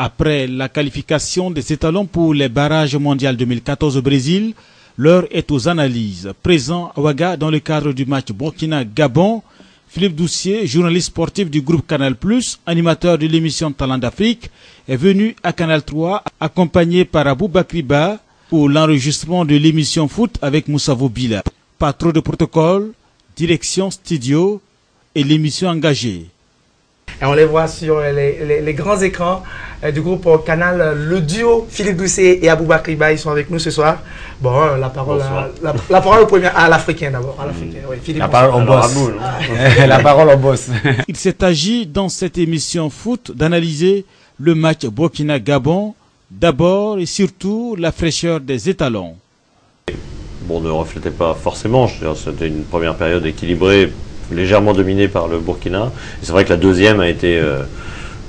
Après la qualification des étalons pour les barrages mondiaux 2014 au Brésil, l'heure est aux analyses. Présent à Ouaga dans le cadre du match Burkina-Gabon, Philippe Doucier, journaliste sportif du groupe Canal+, animateur de l'émission Talent d'Afrique, est venu à Canal 3 accompagné par Aboubakry Ba pour l'enregistrement de l'émission foot avec Moussa Vobila. Pas trop de protocole, direction studio et l'émission engagée. Et on les voit sur les grands écrans du groupe Canal, le duo Philippe Doucier et Aboubakry Ba, ils sont avec nous ce soir. Bon, la parole au premier, à l'Africain d'abord. Oui, la parole au boss. La parole au boss. Il s'est agi dans cette émission foot d'analyser le match Burkina-Gabon, d'abord et surtout la fraîcheur des étalons. Bon, ne reflétait pas forcément, c'était une première période équilibrée, légèrement dominé par le Burkina. C'est vrai que la deuxième a été...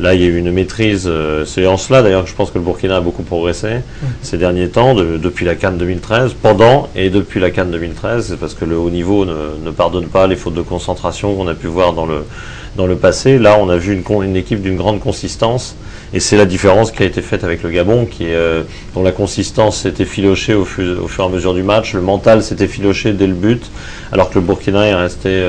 là, il y a eu une maîtrise. C'est en cela, d'ailleurs, que je pense que le Burkina a beaucoup progressé ces derniers temps, depuis la CAN 2013, pendant et depuis la CAN 2013. C'est parce que le haut niveau ne pardonne pas les fautes de concentration qu'on a pu voir dans le passé. Là, on a vu une équipe d'une grande consistance. Et c'est la différence qui a été faite avec le Gabon, dont la consistance s'était filochée au fur et à mesure du match. Le mental s'était filoché dès le but, alors que le Burkina est resté...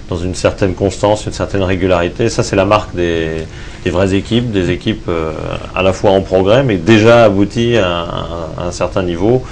dans une certaine constance, une certaine régularité. Ça, c'est la marque des vraies équipes, des équipes à la fois en progrès, mais déjà abouties à un certain niveau.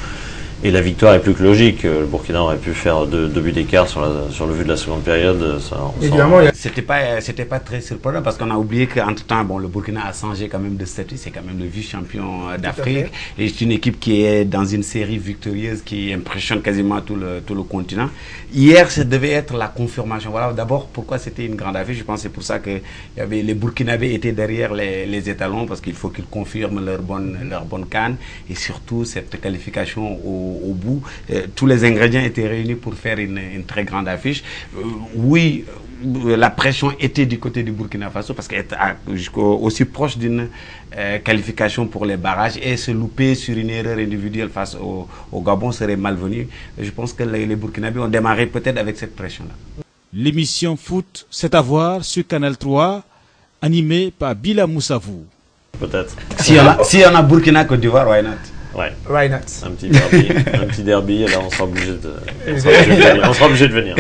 Et la victoire est plus que logique. Le Burkina aurait pu faire deux buts d'écart sur le vu de la seconde période. Évidemment, c'était pas très surprenant parce qu'on a oublié qu'entre temps, bon, le Burkina a changé quand même de statut. C'est quand même le vice-champion d'Afrique. Et c'est une équipe qui est dans une série victorieuse qui impressionne quasiment tout le continent. Hier, ça devait être la confirmation. Voilà, d'abord, pourquoi c'était une grande affiche. Je pense que c'est pour ça que les Burkinabés étaient derrière les étalons parce qu'il faut qu'ils confirment leur bonne CAN et surtout cette qualification au bout. Tous les ingrédients étaient réunis pour faire une très grande affiche. Oui, la pression était du côté du Burkina Faso parce qu'être aussi proche d'une qualification pour les barrages et se louper sur une erreur individuelle face au Gabon serait malvenu. Je pense que les Burkinabés ont démarré peut-être avec cette pression-là. L'émission foot, c'est à voir sur Canal 3, animée par Bila Moussavou. Peut-être. Si on a Burkina Côte d'Ivoire, why not? Ouais. Why not? Un petit derby, là on sera obligé de venir.